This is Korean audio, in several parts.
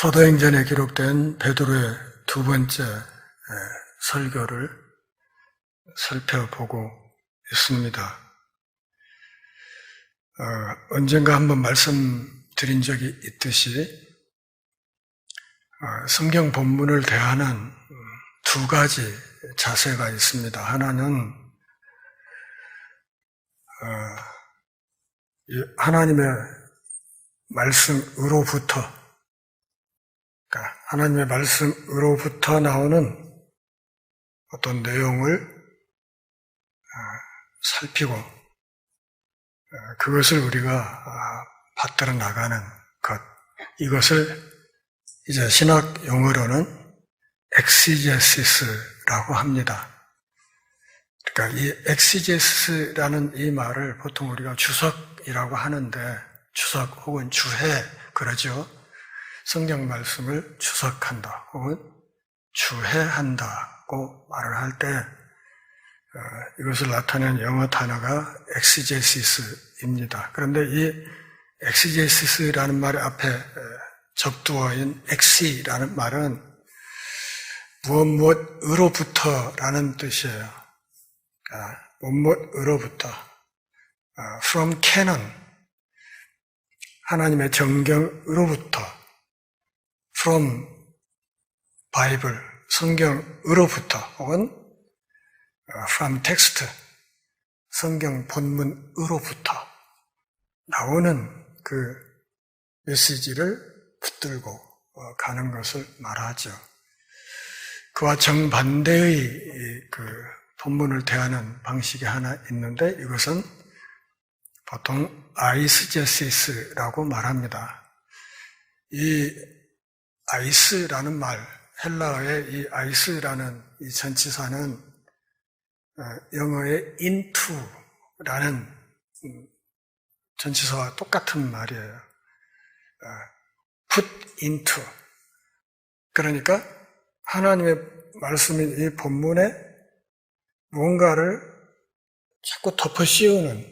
사도행전에 기록된 베드로의 두 번째 설교를 살펴보고 있습니다. 언젠가 한번 말씀드린 적이 있듯이 성경 본문을 대하는 두 가지 자세가 있습니다. 하나는 하나님의 말씀으로부터, 그러니까 하나님의 말씀으로부터 나오는 어떤 내용을 살피고 그것을 우리가 받들어 나가는 것, 이것을 이제 신학 용어로는 엑시제시스라고 합니다. 그러니까 이 엑시제시스라는 이 말을 보통 우리가 주석이라고 하는데, 주석 혹은 주해 그러죠. 성경 말씀을 주석한다 혹은 주해한다고 말을 할 때 이것을 나타내는 영어 단어가 엑시제시스입니다. 그런데 이 엑시제시스라는 말 앞에 접두어인 엑시라는 말은 무엇으로부터라는 뜻이에요. 무엇으로부터, from canon, 하나님의 정경으로부터, from Bible, 성경으로부터, 혹은 from text, 성경 본문으로부터 나오는 그 메시지를 붙들고 가는 것을 말하죠. 그와 정반대의 그 본문을 대하는 방식이 하나 있는데, 이것은 보통 아이스제시스라고 말합니다. 이 아이스라는 말, 헬라어의 이 아이스라는 이 전치사는 영어의 into라는 전치사와 똑같은 말이에요. put into. 그러니까 하나님의 말씀인 이 본문에 무언가를 자꾸 덮어 씌우는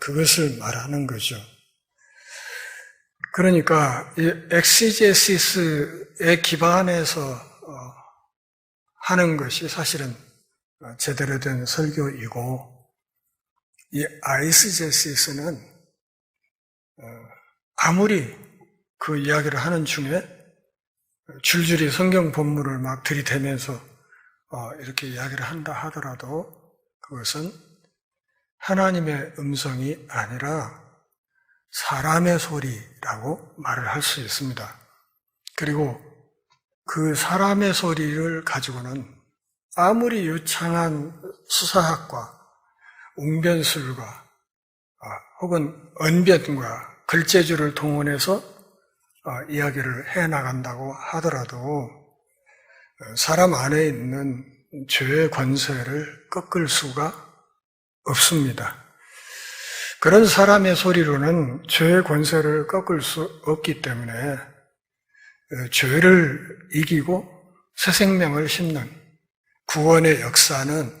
그것을 말하는 거죠. 그러니까 이 엑시제시스에 기반해서 하는 것이 사실은 제대로 된 설교이고, 이 아이스제시스는 아무리 그 이야기를 하는 중에 줄줄이 성경 본문을 막 들이대면서 이렇게 이야기를 한다 하더라도 그것은 하나님의 음성이 아니라 사람의 소리라고 말을 할 수 있습니다. 그리고 그 사람의 소리를 가지고는 아무리 유창한 수사학과 웅변술과 혹은 언변과 글재주를 동원해서 이야기를 해나간다고 하더라도 사람 안에 있는 죄의 권세를 꺾을 수가 없습니다. 그런 사람의 소리로는 죄의 권세를 꺾을 수 없기 때문에 죄를 이기고 새 생명을 심는 구원의 역사는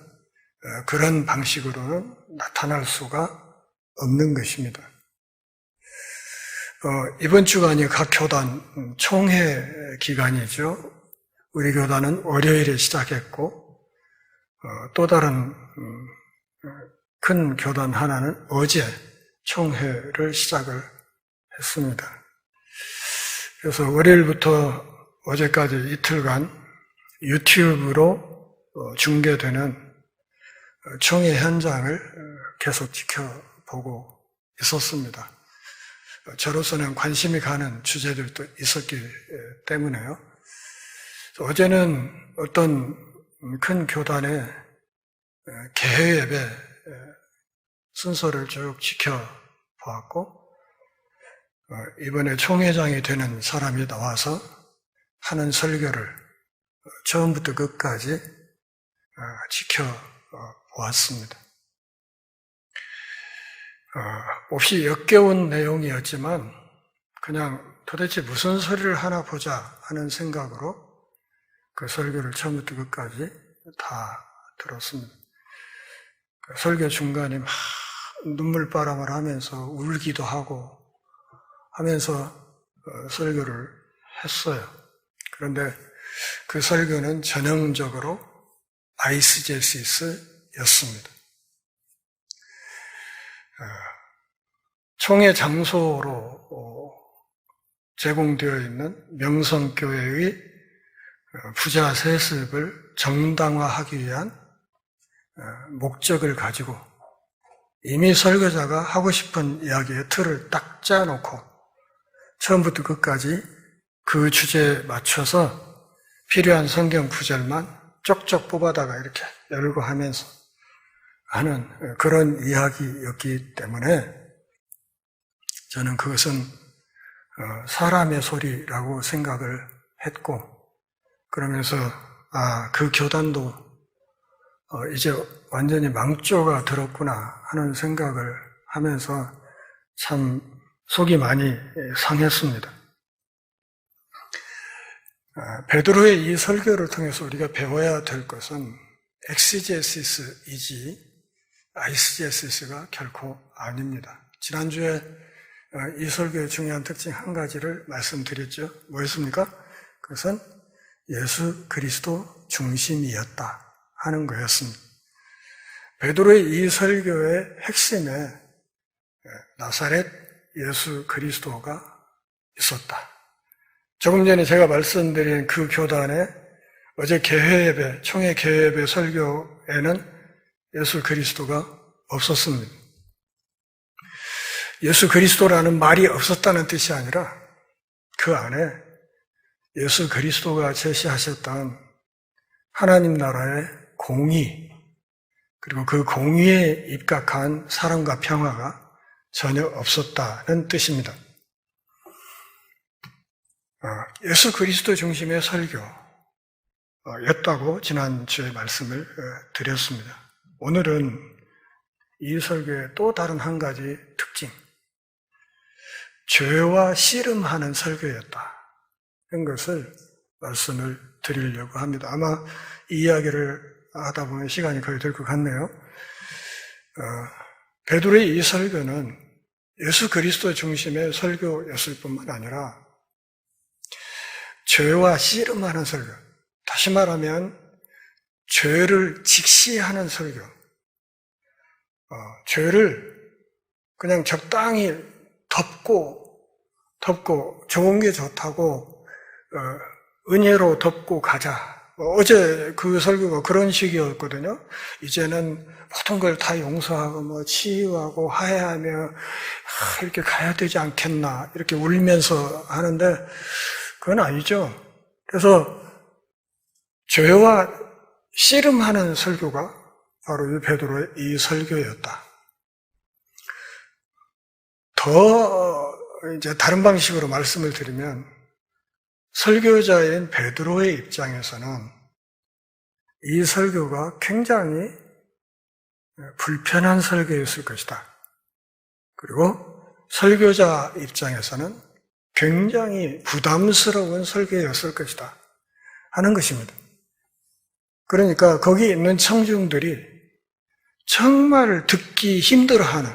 그런 방식으로는 나타날 수가 없는 것입니다. 이번 주간이 각 교단 총회 기간이죠. 우리 교단은 월요일에 시작했고, 또 다른 큰 교단 하나는 어제 총회를 시작을 했습니다. 그래서 월요일부터 어제까지 이틀간 유튜브로 중계되는 총회 현장을 계속 지켜보고 있었습니다. 저로서는 관심이 가는 주제들도 있었기 때문에요. 어제는 어떤 큰 교단의 개회 예배 순서를 쭉 지켜보았고, 이번에 총회장이 되는 사람이 나와서 하는 설교를 처음부터 끝까지 지켜보았습니다. 몹시 역겨운 내용이었지만 그냥 도대체 무슨 소리를 하나 보자 하는 생각으로 그 설교를 처음부터 끝까지 다 들었습니다. 그 설교 중간에 막 눈물바람을 하면서 울기도 하고 하면서 설교를 했어요. 그런데 그 설교는 전형적으로 아이스제시스였습니다. 총회 장소로 제공되어 있는 명성교회의 부자 세습을 정당화하기 위한 목적을 가지고 이미 설교자가 하고 싶은 이야기의 틀을 딱 짜놓고 처음부터 끝까지 그 주제에 맞춰서 필요한 성경 구절만 쪽쪽 뽑아다가 이렇게 열고 하면서 하는 그런 이야기였기 때문에 저는 그것은 사람의 소리라고 생각을 했고, 그러면서 그 교단도 이제 완전히 망조가 들었구나 하는 생각을 하면서 참 속이 많이 상했습니다. 베드로의 이 설교를 통해서 우리가 배워야 될 것은 엑시제시스이지 아이스제시스가 결코 아닙니다. 지난주에 이 설교의 중요한 특징 한 가지를 말씀드렸죠. 뭐였습니까? 그것은 예수 그리스도 중심이었다 하는 거였습니다. 베드로의 이 설교의 핵심에 나사렛 예수 그리스도가 있었다. 조금 전에 제가 말씀드린 그 교단의 어제 개회예배, 총회 개회예배 설교에는 예수 그리스도가 없었습니다. 예수 그리스도라는 말이 없었다는 뜻이 아니라 그 안에 예수 그리스도가 제시하셨던 하나님 나라의 공의, 그리고 그 공의에 입각한 사랑과 평화가 전혀 없었다는 뜻입니다. 예수 그리스도 중심의 설교였다고 지난주에 말씀을 드렸습니다. 오늘은 이 설교의 또 다른 한 가지 특징, 죄와 씨름하는 설교였다. 이런 것을 말씀을 드리려고 합니다. 아마 이 이야기를 하다 보면 시간이 거의 될 것 같네요. 베드로의 이 설교는 예수 그리스도 중심의 설교였을 뿐만 아니라 죄와 씨름하는 설교, 다시 말하면 죄를 직시하는 설교, 죄를 그냥 적당히 덮고 좋은 게 좋다고 은혜로 덮고 가자. 어제 그 설교가 그런 식이었거든요. 이제는 모든 걸 다 용서하고 치유하고 화해하며 이렇게 가야 되지 않겠나 이렇게 울면서 하는데 그건 아니죠. 그래서 죄와 씨름하는 설교가 바로 이 베드로의 이 설교였다. 더 이제 다른 방식으로 말씀을 드리면 설교자인 베드로의 입장에서는 이 설교가 굉장히 불편한 설교였을 것이다. 그리고 설교자 입장에서는 굉장히 부담스러운 설교였을 것이다 하는 것입니다. 그러니까 거기 있는 청중들이 정말 듣기 힘들어하는,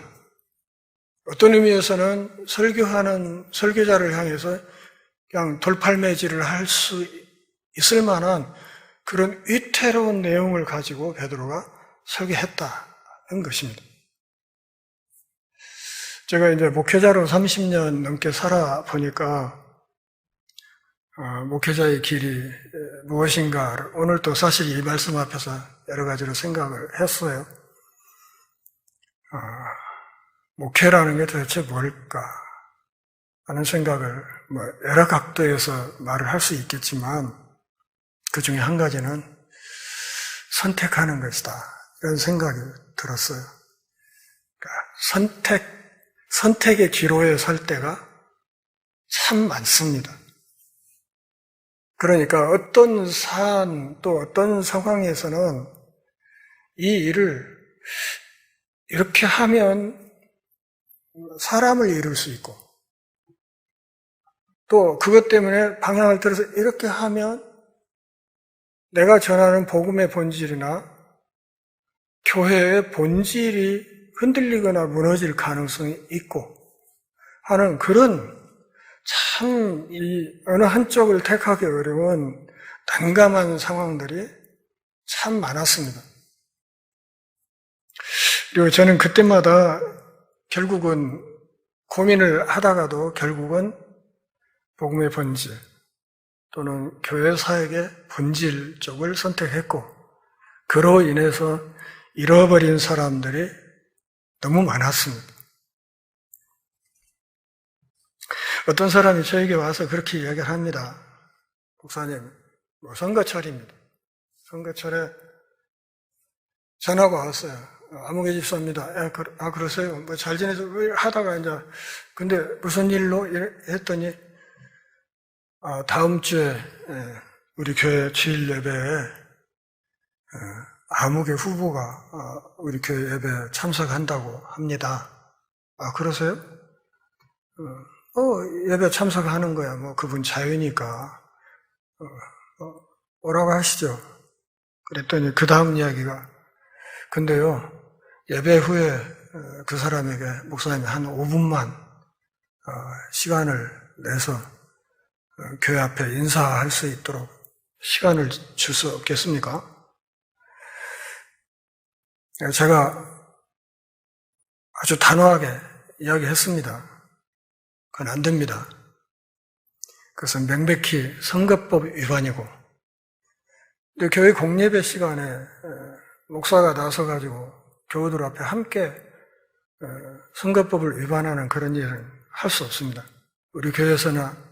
어떤 의미에서는 설교하는 설교자를 향해서 그냥 돌팔매질을 할 수 있을 만한 그런 위태로운 내용을 가지고 베드로가 설교했다는 것입니다. 제가 이제 목회자로 30년 넘게 살아보니까 목회자의 길이 무엇인가 오늘 또 사실 이 말씀 앞에서 여러 가지로 생각을 했어요. 목회라는 게 도대체 뭘까 하는 생각을 여러 각도에서 말을 할 수 있겠지만 그 중에 한 가지는 선택하는 것이다 이런 생각이 들었어요. 그러니까 선택의 기로에 설 때가 참 많습니다. 그러니까 어떤 사안 또 어떤 상황에서는 이 일을 이렇게 하면 사람을 잃을 수 있고 또 그것 때문에 방향을 틀어서 이렇게 하면 내가 전하는 복음의 본질이나 교회의 본질이 흔들리거나 무너질 가능성이 있고 하는 그런 참, 어느 한쪽을 택하기 어려운 난감한 상황들이 참 많았습니다. 그리고 저는 그때마다 결국은 고민을 하다가도 결국은 복음의 본질 또는 교회 사역의 본질 쪽을 선택했고, 그로 인해서 잃어버린 사람들이 너무 많았습니다. 어떤 사람이 저에게 와서 그렇게 이야기를 합니다. 목사님, 선거철입니다. 선거철에 전화가 왔어요. 아무개 집사입니다. 그러세요? 잘 지내서 하다가 이제, 근데 무슨 일로? 했더니, 다음 주에 우리 교회 주일 예배에 아무개 후보가 우리 교회 예배에 참석한다고 합니다. 그러세요? 예배 참석하는 거야. 뭐 그분 자유니까 오라고 하시죠. 그랬더니 그 다음 이야기가, 근데요, 예배 후에 그 사람에게 목사님이 한 5분만 시간을 내서 교회 앞에 인사할 수 있도록 시간을 줄 수 없겠습니까? 제가 아주 단호하게 이야기했습니다. 그건 안 됩니다. 그것은 명백히 선거법 위반이고, 교회 공예배 시간에 목사가 나서가지고 교우들 앞에 함께 선거법을 위반하는 그런 일은 할 수 없습니다. 우리 교회에서는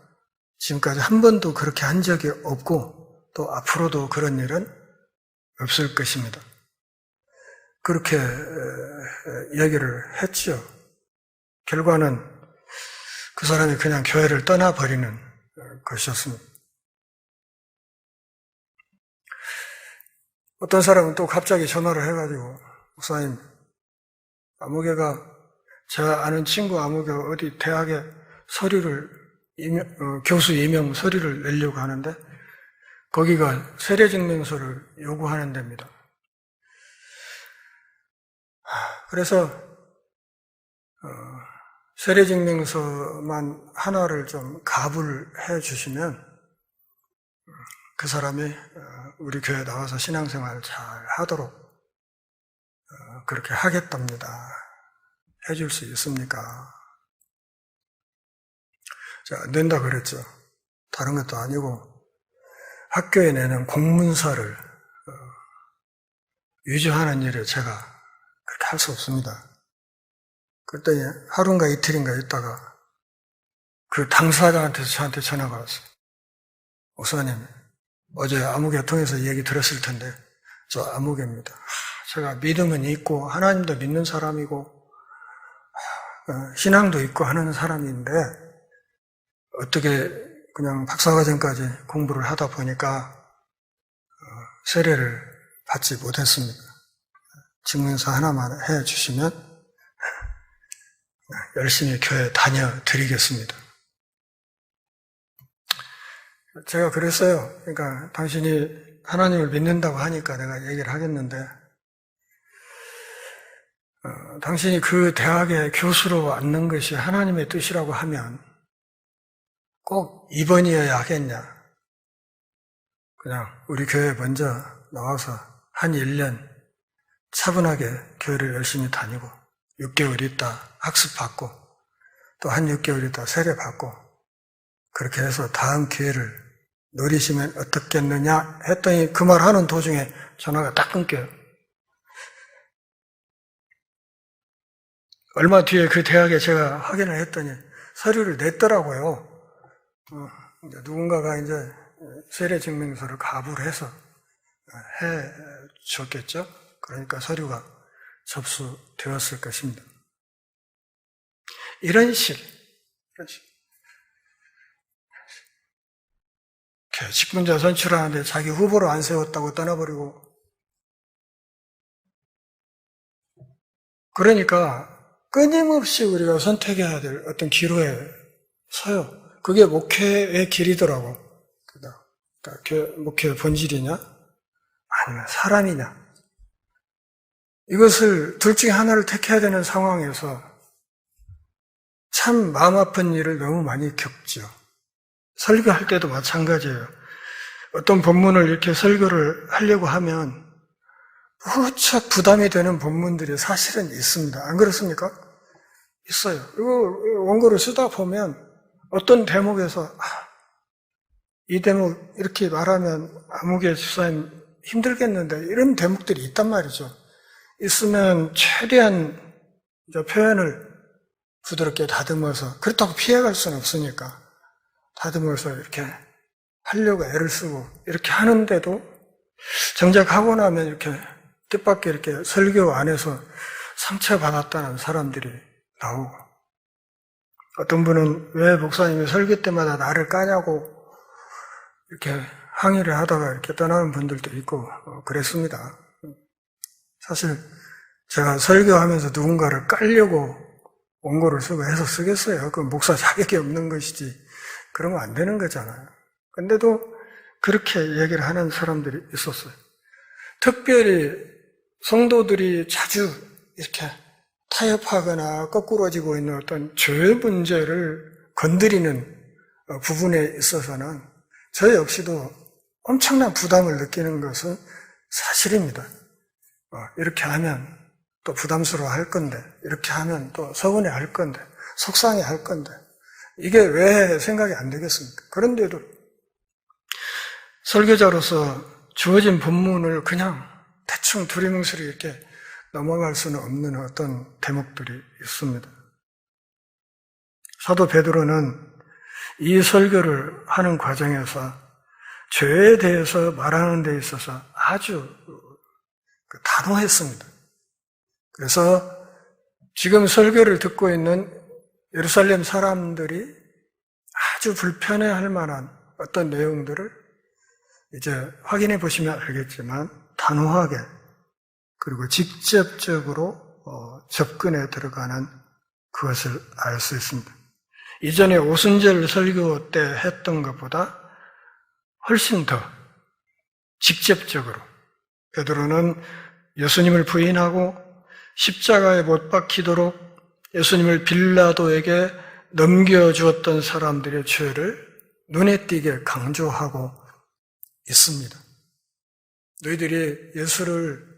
지금까지 한 번도 그렇게 한 적이 없고 또 앞으로도 그런 일은 없을 것입니다. 그렇게 이야기를 했죠. 결과는 그 사람이 그냥 교회를 떠나버리는 것이었습니다. 어떤 사람은 또 갑자기 전화를 해가지고, 목사님, 아무개가, 제가 아는 친구 아무개가 어디 대학에 교수 임용 서류를 내려고 하는데, 거기가 세례증명서를 요구하는 데입니다. 그래서, 세례증명서만 하나를 좀 가불 해 주시면, 그 사람이 우리 교회에 나와서 신앙생활을 잘 하도록 그렇게 하겠답니다. 해줄 수 있습니까? 안 된다 그랬죠. 다른 것도 아니고 학교에 내는 공문서를 위조하는 일을 제가 그렇게 할 수 없습니다. 그랬더니 하루인가 이틀인가 있다가 그 당사자한테서 저한테 전화가 왔어요. 목사님, 어제 아무개 통해서 얘기 들었을 텐데 저 아무개입니다. 제가 믿음은 있고 하나님도 믿는 사람이고 신앙도 있고 하는 사람인데 어떻게 그냥 박사과정까지 공부를 하다 보니까 세례를 받지 못했습니다. 증명서 하나만 해주시면 열심히 교회 다녀드리겠습니다. 제가 그랬어요. 그러니까 당신이 하나님을 믿는다고 하니까 내가 얘기를 하겠는데, 당신이 그 대학의 교수로 앉는 것이 하나님의 뜻이라고 하면 꼭 이번이어야 하겠냐? 그냥 우리 교회에 먼저 나와서 한 1년 차분하게 교회를 열심히 다니고 6개월 있다 학습받고 또 한 6개월 있다 세례받고 그렇게 해서 다음 기회를 노리시면 어떻겠느냐 했더니 그 말 하는 도중에 전화가 딱 끊겨요. 얼마 뒤에 그 대학에 제가 확인을 했더니 서류를 냈더라고요. 이제 누군가가 이제 세례증명서를 가불해서 해 줬겠죠. 그러니까 서류가 접수되었을 것입니다. 이런 식. 직분자 선출하는데 자기 후보로 안 세웠다고 떠나버리고. 그러니까 끊임없이 우리가 선택해야 될 어떤 기로에 서요. 그게 목회의 길이더라고. 그러니까 목회의 본질이냐? 아니면 사람이냐? 이것을 둘 중에 하나를 택해야 되는 상황에서 참 마음 아픈 일을 너무 많이 겪죠. 설교할 때도 마찬가지예요. 어떤 본문을 이렇게 설교를 하려고 하면 무척 부담이 되는 본문들이 사실은 있습니다. 안 그렇습니까? 있어요. 그리고 원고를 쓰다 보면 어떤 대목에서 이 대목 이렇게 말하면 아무개 집사님 힘들겠는데 이런 대목들이 있단 말이죠. 있으면 최대한 표현을 부드럽게 다듬어서, 그렇다고 피해갈 수는 없으니까 다듬어서 이렇게 하려고 애를 쓰고 이렇게 하는데도 정작 하고 나면 이렇게 뜻밖의 이렇게 설교 안에서 상처받았다는 사람들이 나오고, 어떤 분은 왜 목사님이 설교 때마다 나를 까냐고 이렇게 항의를 하다가 이렇게 떠나는 분들도 있고 그랬습니다. 사실 제가 설교하면서 누군가를 깔려고 원고를 쓰고 해서 쓰겠어요? 그 목사 자격이 없는 것이지. 그러면 안 되는 거잖아요. 근데도 그렇게 얘기를 하는 사람들이 있었어요. 특별히 성도들이 자주 이렇게 타협하거나 거꾸로지고 있는 어떤 죄 문제를 건드리는 부분에 있어서는 저 역시도 엄청난 부담을 느끼는 것은 사실입니다. 이렇게 하면 또 부담스러워 할 건데, 이렇게 하면 또 서운해 할 건데, 속상해 할 건데, 이게 왜 생각이 안 되겠습니까? 그런데도 설교자로서 주어진 본문을 그냥 대충 두리뭉술이 이렇게 넘어갈 수는 없는 어떤 대목들이 있습니다. 사도 베드로는 이 설교를 하는 과정에서 죄에 대해서 말하는 데 있어서 아주 단호했습니다. 그래서 지금 설교를 듣고 있는 예루살렘 사람들이 아주 불편해할 만한 어떤 내용들을 이제 확인해 보시면 알겠지만 단호하게 그리고 직접적으로 접근에 들어가는 그것을 알 수 있습니다. 이전에 오순절 설교 때 했던 것보다 훨씬 더 직접적으로 베드로는 예수님을 부인하고 십자가에 못 박히도록 예수님을 빌라도에게 넘겨주었던 사람들의 죄를 눈에 띄게 강조하고 있습니다. 너희들이 예수를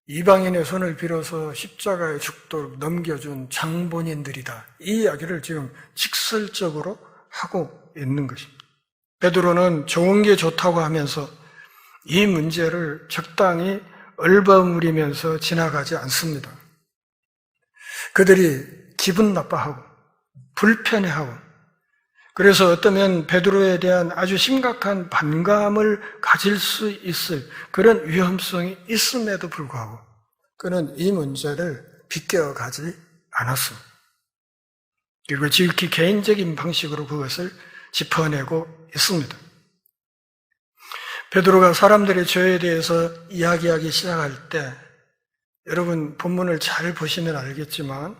이방인의 손을 빌어서 십자가에 죽도록 넘겨준 장본인들이다. 이 이야기를 지금 직설적으로 하고 있는 것입니다. 베드로는 좋은 게 좋다고 하면서 이 문제를 적당히 얼버무리면서 지나가지 않습니다. 그들이 기분 나빠하고 불편해하고 그래서 어쩌면 베드로에 대한 아주 심각한 반감을 가질 수 있을 그런 위험성이 있음에도 불구하고 그는 이 문제를 비껴가지 않았습니다. 그리고 지극히 개인적인 방식으로 그것을 짚어내고 있습니다. 베드로가 사람들의 죄에 대해서 이야기하기 시작할 때 여러분 본문을 잘 보시면 알겠지만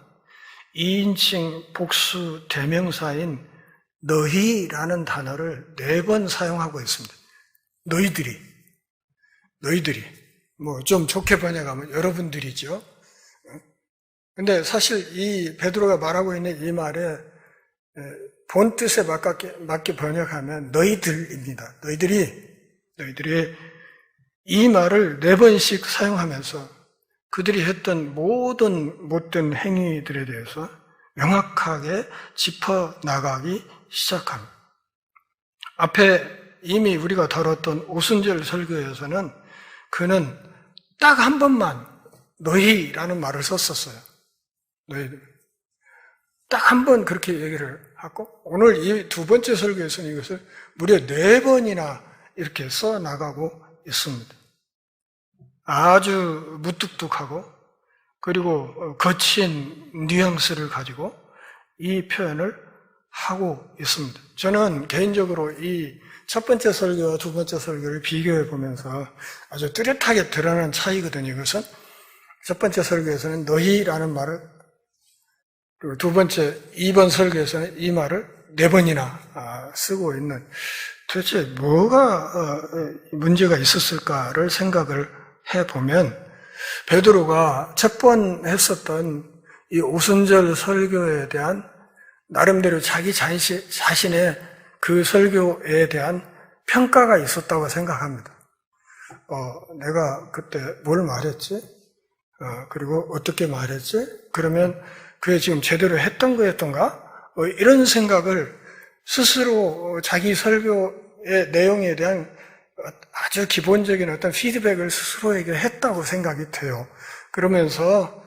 2인칭 복수 대명사인 너희라는 단어를 4번 사용하고 있습니다. 너희들이 뭐 좀 좋게 번역하면 여러분들이죠. 근데 사실 이 베드로가 말하고 있는 이 말에 본 뜻에 맞게 번역하면 너희들입니다. 너희들이 이 말을 4번씩 사용하면서 그들이 했던 모든 못된 행위들에 대해서 명확하게 짚어나가기 시작합니다. 앞에 이미 우리가 다뤘던 오순절 설교에서는 그는 딱 한 번만 너희라는 말을 썼었어요. 너희들. 딱 한 번 그렇게 얘기를 하고 오늘 이 2번째 설교에서는 이것을 무려 4번이나 이렇게 써나가고 있습니다. 아주 무뚝뚝하고 그리고 거친 뉘앙스를 가지고 이 표현을 하고 있습니다. 저는 개인적으로 이 첫 번째 설교와 2번째 설교를 비교해 보면서 아주 뚜렷하게 드러나는 차이거든요. 이것은 첫 번째 설교에서는 너희라는 말을 그리고 2번 설교에서는 이 말을 4번이나 쓰고 있는 도대체 뭐가 문제가 있었을까를 생각을 해보면 베드로가 첫 번 했었던 이 오순절 설교에 대한 나름대로 자기 자신의 그 설교에 대한 평가가 있었다고 생각합니다. 내가 그때 뭘 말했지? 그리고 어떻게 말했지? 그러면 그게 지금 제대로 했던 거였던가? 이런 생각을 스스로 자기 설교의 내용에 대한 아주 기본적인 어떤 피드백을 스스로에게 했다고 생각이 돼요. 그러면서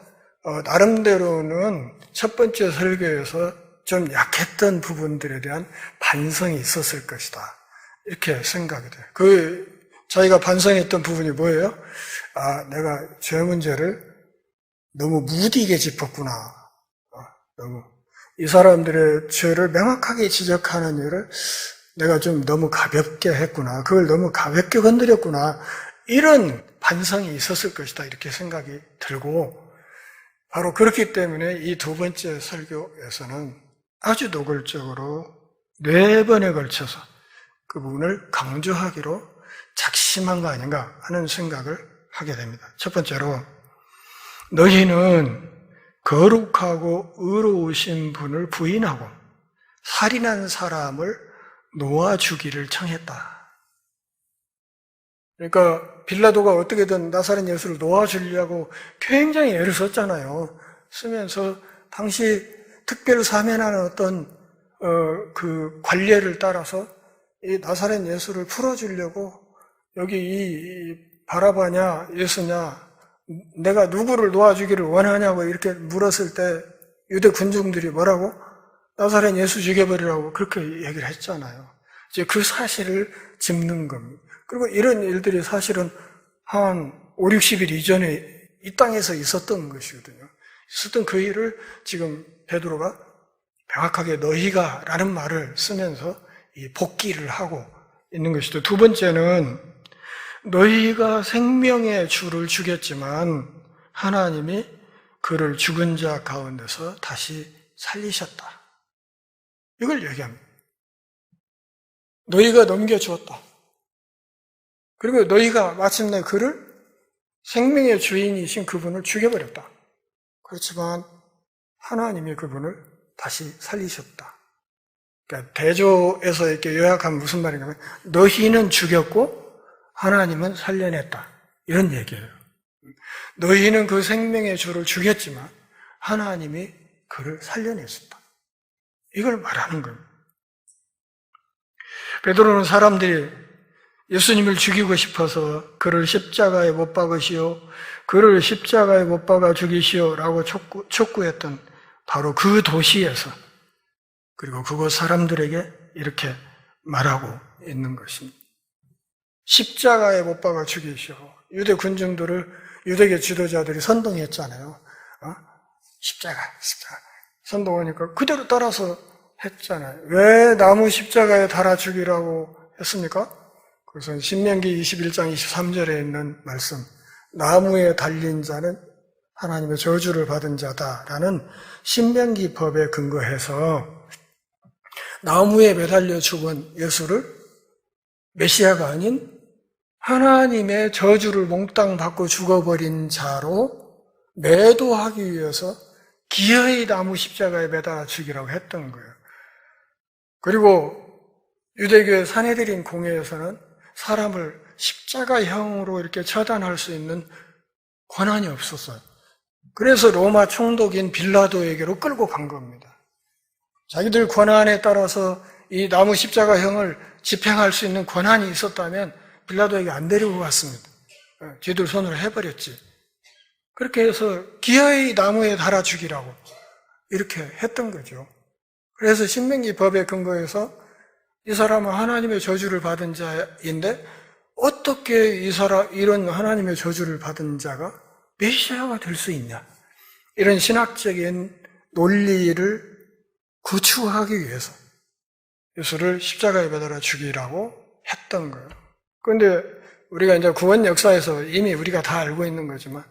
나름대로는 첫 번째 설교에서 좀 약했던 부분들에 대한 반성이 있었을 것이다. 이렇게 생각이 돼요. 자기가 반성했던 부분이 뭐예요? 내가 죄 문제를 너무 무디게 짚었구나. 너무 이 사람들의 죄를 명확하게 지적하는 일을 내가 좀 너무 가볍게 했구나. 그걸 너무 가볍게 건드렸구나. 이런 반성이 있었을 것이다. 이렇게 생각이 들고 바로 그렇기 때문에 이 두 번째 설교에서는 아주 노골적으로 4번에 걸쳐서 그 부분을 강조하기로 작심한 거 아닌가 하는 생각을 하게 됩니다. 첫 번째로 너희는 거룩하고 의로우신 분을 부인하고 살인한 사람을 놓아주기를 청했다. 그러니까 빌라도가 어떻게든 나사렛 예수를 놓아주려고 굉장히 애를 썼잖아요. 쓰면서 당시 특별 사면하는 어떤 그 관례를 따라서 이 나사렛 예수를 풀어주려고 여기 이 바라바냐 예수냐 내가 누구를 놓아주기를 원하냐고 이렇게 물었을 때 유대 군중들이 뭐라고? 나사렛 예수 죽여버리라고 그렇게 얘기를 했잖아요. 이제 그 사실을 짚는 겁니다. 그리고 이런 일들이 사실은 한 5, 60일 이전에 이 땅에서 있었던 것이거든요. 있었던 그 일을 지금 베드로가 명확하게 너희가 라는 말을 쓰면서 이 복기를 하고 있는 것이죠. 두 번째는 너희가 생명의 주를 죽였지만 하나님이 그를 죽은 자 가운데서 다시 살리셨다. 이걸 얘기합니다. 너희가 넘겨주었다. 그리고 너희가 마침내 그를 생명의 주인이신 그분을 죽여버렸다. 그렇지만 하나님이 그분을 다시 살리셨다. 그러니까 대조에서 이렇게 요약하면 무슨 말인가 하면 너희는 죽였고 하나님은 살려냈다. 이런 얘기예요. 너희는 그 생명의 주를 죽였지만 하나님이 그를 살려냈었다. 이걸 말하는 겁니다. 베드로는 사람들이 예수님을 죽이고 싶어서 그를 십자가에 못 박으시오, 그를 십자가에 못 박아 죽이시오 라고 촉구했던 바로 그 도시에서 그리고 그곳 사람들에게 이렇게 말하고 있는 것입니다. 십자가에 못 박아 죽이시오. 유대 군중들을 유대계 지도자들이 선동했잖아요. 십자가 선동하니까 그대로 따라서 했잖아요. 왜 나무 십자가에 달아 죽이라고 했습니까? 그것은 신명기 21장 23절에 있는 말씀, 나무에 달린 자는 하나님의 저주를 받은 자다라는 신명기 법에 근거해서 나무에 매달려 죽은 예수를 메시아가 아닌 하나님의 저주를 몽땅 받고 죽어버린 자로 매도하기 위해서 기어이 나무 십자가에 매달아 죽이라고 했던 거예요. 그리고 유대교의 사내들인 공회에서는 사람을 십자가형으로 이렇게 처단할 수 있는 권한이 없었어요. 그래서 로마 총독인 빌라도에게로 끌고 간 겁니다. 자기들 권한에 따라서 이 나무 십자가형을 집행할 수 있는 권한이 있었다면 빌라도에게 안 데리고 갔습니다. 쥐들 손으로 해버렸지. 그렇게 해서 기어이 나무에 달아 죽이라고 이렇게 했던 거죠. 그래서 신명기 법에 근거해서 이 사람은 하나님의 저주를 받은 자인데 어떻게 이런 하나님의 저주를 받은 자가 메시아가 될 수 있냐? 이런 신학적인 논리를 구축하기 위해서 예수를 십자가에 매달아 죽이라고 했던 거예요. 그런데 우리가 이제 구원 역사에서 이미 우리가 다 알고 있는 거지만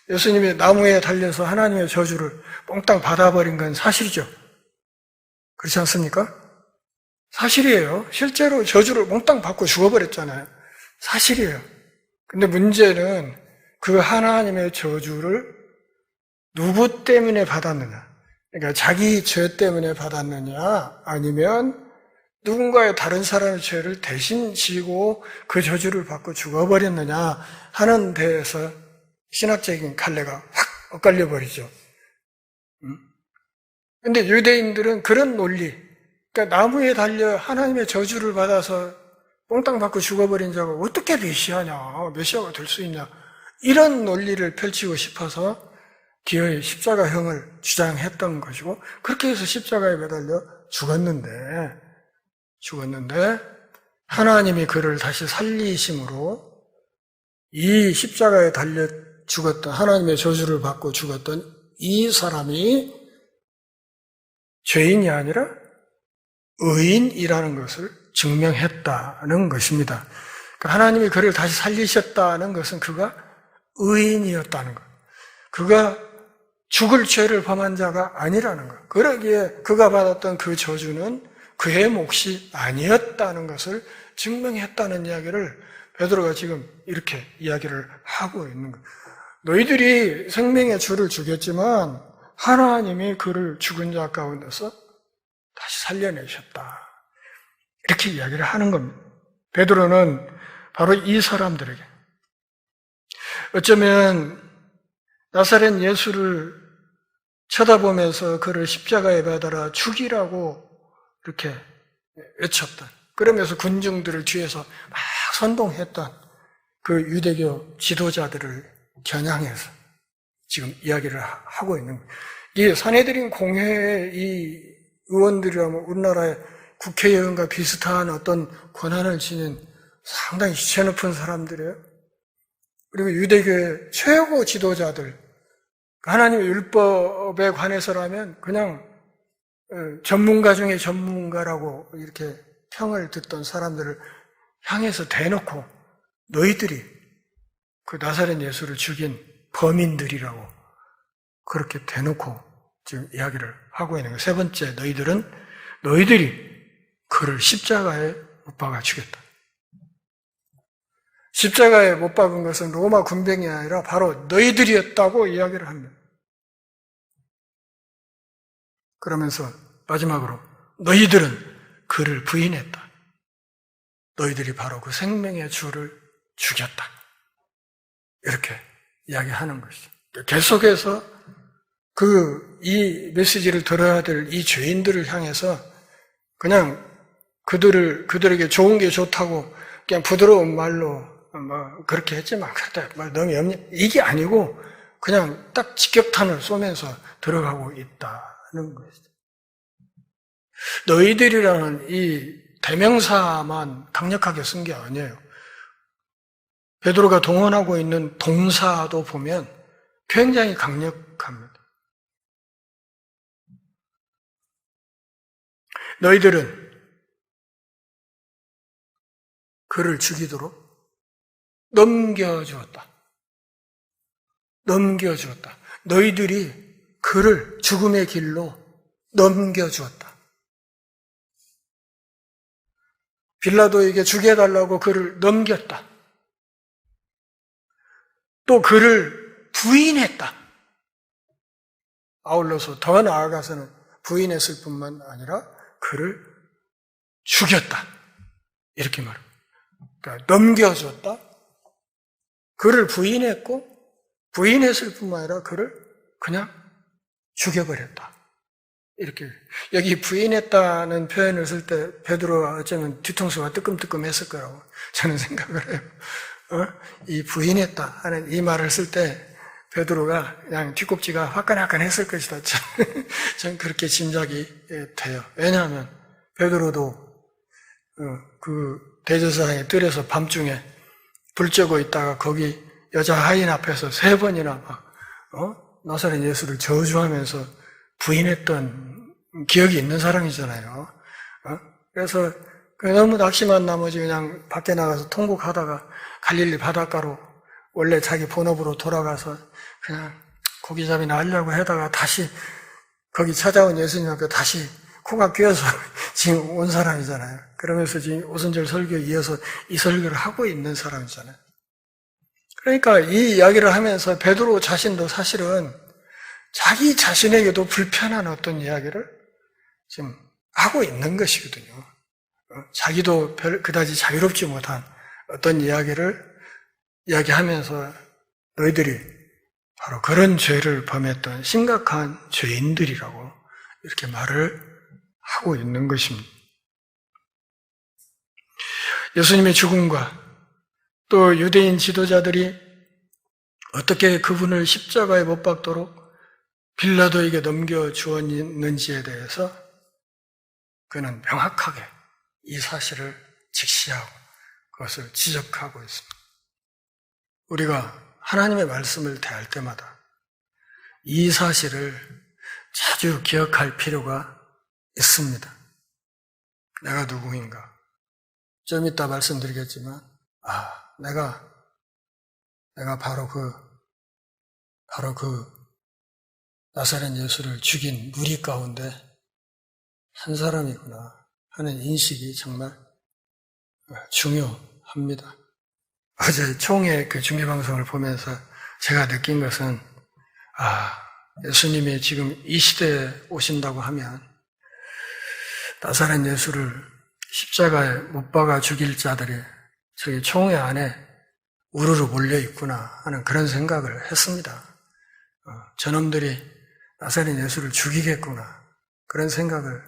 예수님이 나무에 달려서 하나님의 저주를 몽땅 받아버린 건 사실이죠. 그렇지 않습니까? 사실이에요. 실제로 저주를 몽땅 받고 죽어버렸잖아요. 사실이에요. 근데 문제는 그 하나님의 저주를 누구 때문에 받았느냐? 그러니까 자기 죄 때문에 받았느냐? 아니면 누군가의 다른 사람의 죄를 대신 지고 그 저주를 받고 죽어버렸느냐 하는 데에서 신학적인 갈래가 확 엇갈려 버리죠. 근데 유대인들은 그런 논리, 그러니까 나무에 달려 하나님의 저주를 받아서 몽땅 받고 죽어버린 자가 어떻게 메시아냐, 메시아가 될 수 있냐, 이런 논리를 펼치고 싶어서 기어이 십자가형을 주장했던 것이고, 그렇게 해서 십자가에 매달려 죽었는데 하나님이 그를 다시 살리심으로 이 십자가에 달려 죽었던, 하나님의 저주를 받고 죽었던 이 사람이 죄인이 아니라 의인이라는 것을 증명했다는 것입니다. 하나님이 그를 다시 살리셨다는 것은 그가 의인이었다는 것, 그가 죽을 죄를 범한 자가 아니라는 것, 그러기에 그가 받았던 그 저주는 그의 몫이 아니었다는 것을 증명했다는 이야기를 베드로가 지금 이렇게 이야기를 하고 있는 거예요. 너희들이 생명의 주를 죽였지만 하나님이 그를 죽은 자 가운데서 다시 살려내셨다, 이렇게 이야기를 하는 겁니다. 베드로는 바로 이 사람들에게, 어쩌면 나사렛 예수를 쳐다보면서 그를 십자가에 매달아 죽이라고 이렇게 외쳤던, 그러면서 군중들을 뒤에서 막 선동했던 그 유대교 지도자들을 겨냥해서 지금 이야기를 하고 있는 거예요. 이 산헤드린 공회의 이 의원들이라면 우리나라의 국회의원과 비슷한 어떤 권한을 지닌 상당히 지체 높은 사람들이에요. 그리고 유대교의 최고 지도자들, 하나님의 율법에 관해서라면 그냥 전문가 중에 전문가라고 이렇게 평을 듣던 사람들을 향해서 대놓고 너희들이 그 나사렛 예수를 죽인 범인들이라고 그렇게 대놓고 지금 이야기를 하고 있는 거예요. 세 번째, 너희들이 그를 십자가에 못 박아 죽였다. 십자가에 못 박은 것은 로마 군병이 아니라 바로 너희들이었다고 이야기를 합니다. 그러면서 마지막으로 너희들은 그를 부인했다. 너희들이 바로 그 생명의 주를 죽였다. 이렇게 이야기하는 것이죠. 계속해서 이 메시지를 들어야 될 이 죄인들을 향해서 그냥 그들에게 좋은 게 좋다고 그냥 부드러운 말로 그렇게 했지만, 그때 너무 이게 아니고 그냥 딱 직격탄을 쏘면서 들어가고 있다는 것이죠. 너희들이라는 이 대명사만 강력하게 쓴 게 아니에요. 베드로가 동원하고 있는 동사도 보면 굉장히 강력합니다. 너희들은 그를 죽이도록 넘겨주었다. 너희들이 그를 죽음의 길로 넘겨주었다. 빌라도에게 죽여달라고 그를 넘겼다. 또 그를 부인했다. 아울러서 더 나아가서는 부인했을 뿐만 아니라 그를 죽였다. 이렇게 말합니다. 그러니까 넘겨줬다. 그를 부인했을 뿐만 아니라 그를 그냥 죽여버렸다. 이렇게, 여기 부인했다는 표현을 쓸 때 베드로가 어쩌면 뒤통수가 뜨끔뜨끔했을 거라고 저는 생각을 해요. 이 부인했다 하는 이 말을 쓸 때 베드로가 그냥 뒷꼭지가 화끈화끈했을 것이다. 저는 그렇게 짐작이 돼요. 왜냐하면 베드로도 그 대제사장의 뜰에서 밤중에 불 쬐고 있다가 거기 여자 하인 앞에서 3번이나 나사렛 예수를 저주하면서 부인했던 기억이 있는 사람이잖아요. 그래서 너무 낙심한 나머지 그냥 밖에 나가서 통곡하다가 갈릴리 바닷가로 원래 자기 본업으로 돌아가서 그냥 고기잡이나 하려고 하다가 다시 거기 찾아온 예수님 앞에 다시 코가 끼어서 지금 온 사람이잖아요. 그러면서 지금 오순절 설교에 이어서 이 설교를 하고 있는 사람이잖아요. 그러니까 이 이야기를 하면서 베드로 자신도 사실은 자기 자신에게도 불편한 어떤 이야기를 지금 하고 있는 것이거든요. 자기도 그다지 자유롭지 못한 어떤 이야기를 이야기하면서 너희들이 바로 그런 죄를 범했던 심각한 죄인들이라고 이렇게 말을 하고 있는 것입니다. 예수님의 죽음과 또 유대인 지도자들이 어떻게 그분을 십자가에 못 박도록 빌라도에게 넘겨주었는지에 대해서 그는 명확하게 이 사실을 직시하고 그것을 지적하고 있습니다. 우리가 하나님의 말씀을 대할 때마다 이 사실을 자주 기억할 필요가 있습니다. 내가 누구인가? 좀 이따 말씀드리겠지만, 내가 바로 그 나사렛 예수를 죽인 무리 가운데 한 사람이구나 하는 인식이 정말 중요합니다. 어제 총회 그 중계방송을 보면서 제가 느낀 것은, 예수님이 지금 이 시대에 오신다고 하면 나사렛 예수를 십자가에 못 박아 죽일 자들이 저기 총회 안에 우르르 몰려 있구나 하는 그런 생각을 했습니다. 저놈들이 나사렛 예수를 죽이겠구나 그런 생각을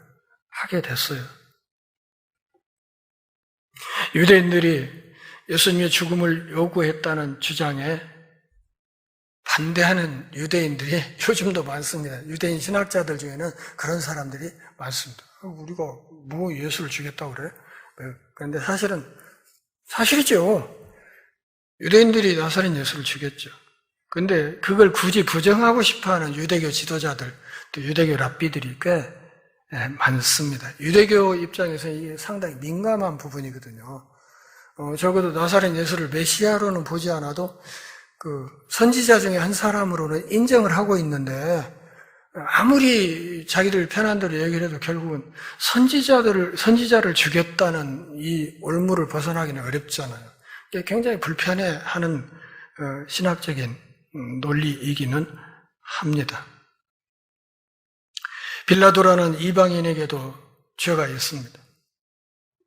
하게 됐어요. 유대인들이 예수님의 죽음을 요구했다는 주장에 반대하는 유대인들이 요즘도 많습니다. 유대인 신학자들 중에는 그런 사람들이 많습니다. 우리가 뭐 예수를 죽였다고 그래? 그런데 사실이죠. 유대인들이 나사렛 예수를 죽였죠. 근데 그걸 굳이 부정하고 싶어하는 유대교 지도자들, 또 유대교 랍비들이 꽤 많습니다. 유대교 입장에서 이게 상당히 민감한 부분이거든요. 적어도 나사렛 예수를 메시아로는 보지 않아도 그 선지자 중에 한 사람으로는 인정을 하고 있는데, 아무리 자기들 편한 대로 얘기를 해도 결국은 선지자를 죽였다는 이 올무를 벗어나기는 어렵잖아요. 이게 굉장히 불편해하는 신학적인 논리이기는 합니다. 빌라도라는 이방인에게도 죄가 있습니다.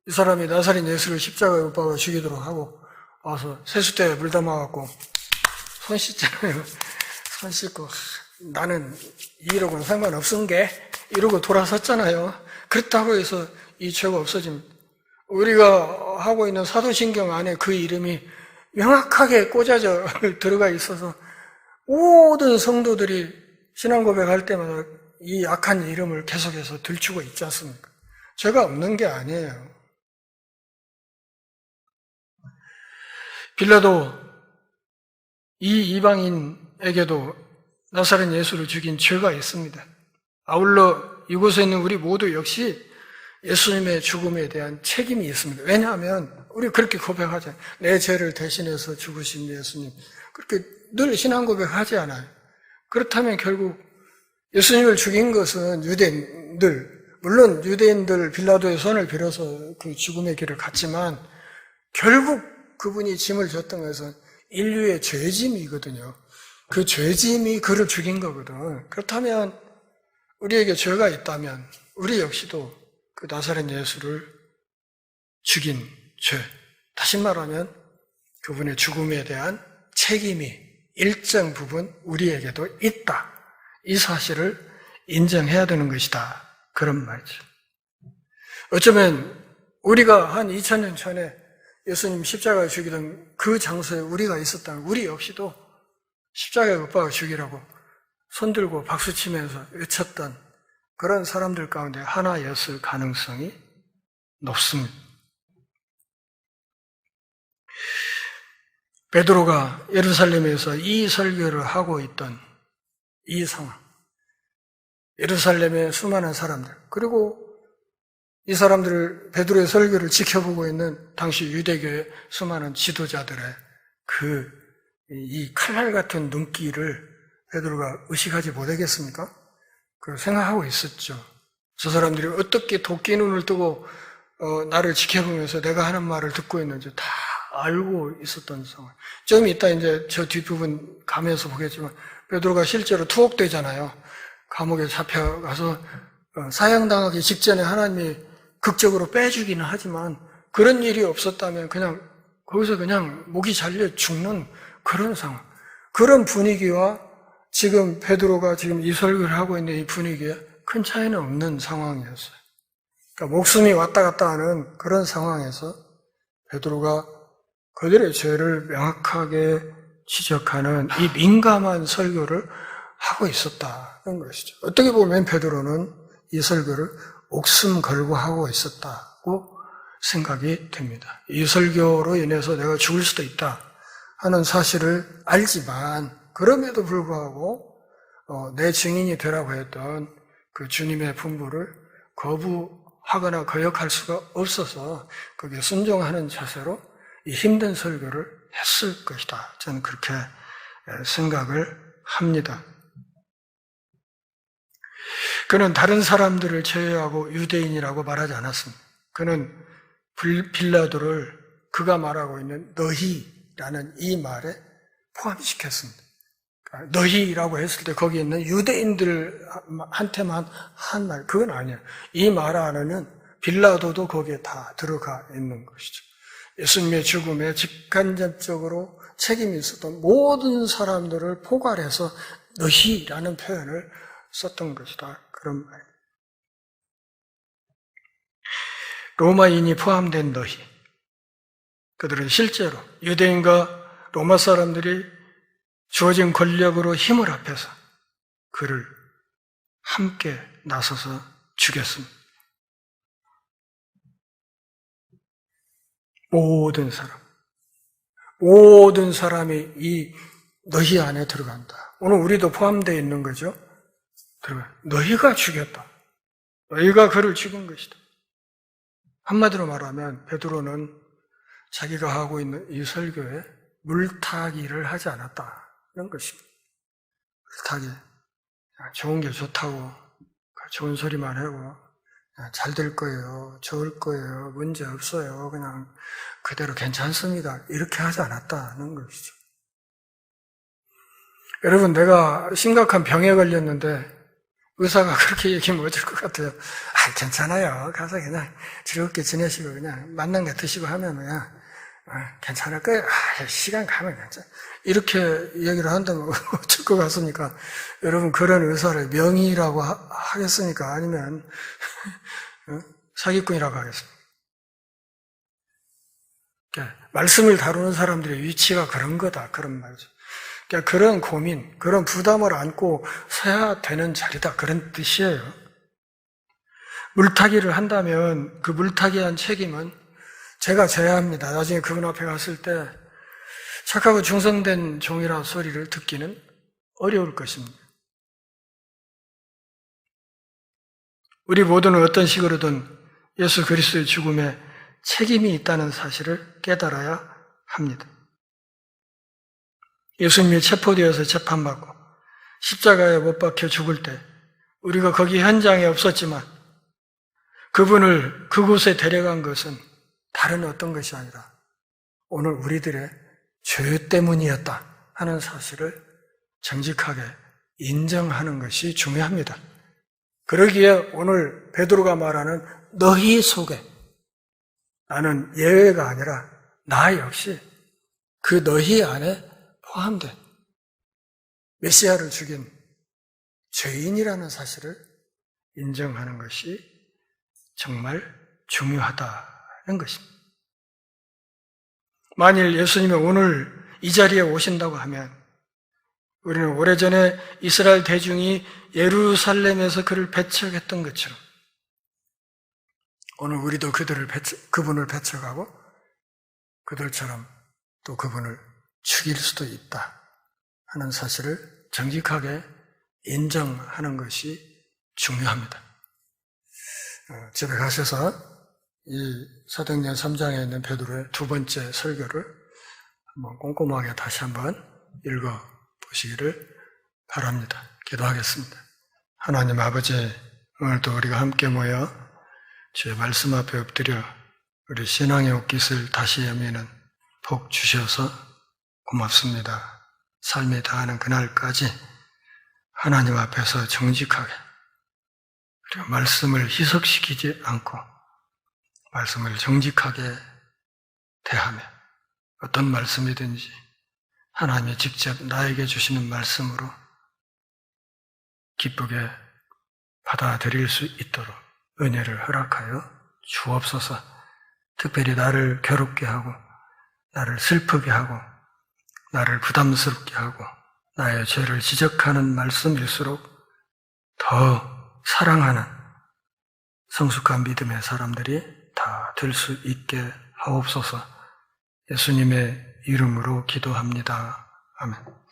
이 사람이 나사렛 예수를 십자가에 못 박아 죽이도록 하고 와서 세숫대에 물 담아갖고 손 씻잖아요. 손 씻고 나는 이러고는 상관없은 게 이러고 돌아섰잖아요. 그렇다고 해서 이 죄가 없어집니다. 우리가 하고 있는 사도신경 안에 그 이름이 명확하게 꽂아져 들어가 있어서 모든 성도들이 신앙 고백할 때마다 이 악한 이름을 계속해서 들추고 있지 않습니까? 죄가 없는 게 아니에요. 빌라도 이 이방인에게도 나사렛 예수를 죽인 죄가 있습니다. 아울러 이곳에 있는 우리 모두 역시 예수님의 죽음에 대한 책임이 있습니다. 왜냐하면 우리 그렇게 고백하잖아요. 내 죄를 대신해서 죽으신 예수님. 그렇게 늘 신앙 고백하지 않아요. 그렇다면 결국 예수님을 죽인 것은 유대인들, 물론 유대인들 빌라도의 손을 빌어서 그 죽음의 길을 갔지만 결국 그분이 짐을 졌던 것은 인류의 죄짐이거든요. 그 죄짐이 그를 죽인 거거든. 그렇다면 우리에게 죄가 있다면 우리 역시도 그 나사렛 예수를 죽인 죄, 다시 말하면 그분의 죽음에 대한 책임이 일정 부분 우리에게도 있다. 이 사실을 인정해야 되는 것이다. 그런 말이죠. 어쩌면 우리가 한 2000년 전에 예수님 십자가에 죽이던 그 장소에 우리가 있었다면 우리 역시도 십자가에 못 박아 죽이라고 손들고 박수치면서 외쳤던 그런 사람들 가운데 하나였을 가능성이 높습니다. 베드로가 예루살렘에서 이 설교를 하고 있던 이 상황, 예루살렘의 수많은 사람들, 그리고 이 사람들을 베드로의 설교를 지켜보고 있는 당시 유대교의 수많은 지도자들의 이 칼날 같은 눈길을 베드로가 의식하지 못하겠습니까? 그걸 생각하고 있었죠. 저 사람들이 어떻게 도끼 눈을 뜨고 나를 지켜보면서 내가 하는 말을 듣고 있는지 다 알고 있었던 상황. 좀 이따 이제 저 뒷부분 가면서 보겠지만 베드로가 실제로 투옥되잖아요. 감옥에 잡혀가서 사형당하기 직전에 하나님이 극적으로 빼주기는 하지만 그런 일이 없었다면 그냥 거기서 그냥 목이 잘려 죽는 그런 상황, 그런 분위기와 지금 베드로가 지금 이 설교를 하고 있는 이 분위기에 큰 차이는 없는 상황이었어요. 그러니까 목숨이 왔다 갔다 하는 그런 상황에서 베드로가 그들의 죄를 명확하게 지적하는 이 민감한 설교를 하고 있었다는 것이죠. 어떻게 보면 베드로는 이 설교를 목숨 걸고 하고 있었다고 생각이 됩니다. 이 설교로 인해서 내가 죽을 수도 있다 하는 사실을 알지만 그럼에도 불구하고 내 증인이 되라고 했던 그 주님의 분부를 거부하거나 거역할 수가 없어서 거기에 순종하는 자세로 이 힘든 설교를 했을 것이다. 저는 그렇게 생각을 합니다. 그는 다른 사람들을 제외하고 유대인이라고 말하지 않았습니다. 그는 빌라도를 그가 말하고 있는 너희라는 이 말에 포함시켰습니다. 너희라고 했을 때 거기에 있는 유대인들한테만 한 말, 그건 아니에요. 이 말 안에는 빌라도도 거기에 다 들어가 있는 것이죠. 예수님의 죽음에 직간접적으로 책임이 있었던 모든 사람들을 포괄해서 너희라는 표현을 썼던 것이다. 그런 말입니다. 로마인이 포함된 너희. 그들은 실제로 유대인과 로마 사람들이 주어진 권력으로 힘을 합해서 그를 함께 나서서 죽였습니다. 모든 사람이 이 너희 안에 들어간다. 오늘 우리도 포함되어 있는 거죠. 너희가 죽였다. 너희가 그를 죽인 것이다. 한마디로 말하면 베드로는 자기가 하고 있는 이 설교에 물타기를 하지 않았다는 것입니다. 물타기. 좋은 게 좋다고 좋은 소리만 하고 잘 될 거예요. 좋을 거예요. 문제 없어요. 그냥 그대로 괜찮습니다. 이렇게 하지 않았다는 것이죠. 여러분, 내가 심각한 병에 걸렸는데 의사가 그렇게 얘기하면 어쩔 것 같아요. 괜찮아요. 가서 그냥 즐겁게 지내시고 그냥 맛난 게 드시고 하면 그냥 괜찮을 거예요. 시간 가면 괜찮아. 이렇게 얘기를 한다면 어쩔 것 같습니까? 여러분, 그런 의사를 명의라고 하겠습니까? 아니면 사기꾼이라고 하겠습니까? 그러니까 말씀을 다루는 사람들의 위치가 그런 거다. 그런 말이죠. 그러니까 그런 고민, 그런 부담을 안고 서야 되는 자리다. 그런 뜻이에요. 물타기를 한다면 그 물타기한 책임은 제가 져야 합니다. 나중에 그분 앞에 갔을 때 착하고 충성된 종이라 소리를 듣기는 어려울 것입니다. 우리 모두는 어떤 식으로든 예수 그리스도의 죽음에 책임이 있다는 사실을 깨달아야 합니다. 예수님이 체포되어서 재판받고 십자가에 못 박혀 죽을 때 우리가 거기 현장에 없었지만 그분을 그곳에 데려간 것은 다른 어떤 것이 아니라 오늘 우리들의 죄 때문이었다 하는 사실을 정직하게 인정하는 것이 중요합니다. 그러기에 오늘 베드로가 말하는 너희 속에 나는 예외가 아니라 나 역시 그 너희 안에 포함된 메시아를 죽인 죄인이라는 사실을 인정하는 것이 정말 중요하다는 것입니다. 만일 예수님이 오늘 이 자리에 오신다고 하면 우리는 오래전에 이스라엘 대중이 예루살렘에서 그를 배척했던 것처럼 오늘 우리도 그분을 배척하고 그들처럼 또 그분을 죽일 수도 있다 하는 사실을 정직하게 인정하는 것이 중요합니다. 집에 가셔서 이 사도행전 3장에 있는 베드로의 두 번째 설교를 한번 꼼꼼하게 다시 한번 읽어보시기를 바랍니다. 기도하겠습니다. 하나님 아버지, 오늘도 우리가 함께 모여 주의 말씀 앞에 엎드려 우리 신앙의 옷깃을 다시 여미는 복 주셔서 고맙습니다. 삶이 다하는 그날까지 하나님 앞에서 정직하게, 그리고 말씀을 희석시키지 않고 말씀을 정직하게 대하며 어떤 말씀이든지 하나님이 직접 나에게 주시는 말씀으로 기쁘게 받아들일 수 있도록 은혜를 허락하여 주옵소서. 특별히 나를 괴롭게 하고 나를 슬프게 하고 나를 부담스럽게 하고 나의 죄를 지적하는 말씀일수록 더 사랑하는 성숙한 믿음의 사람들이 다 될 수 있게 하옵소서. 예수님의 이름으로 기도합니다. 아멘.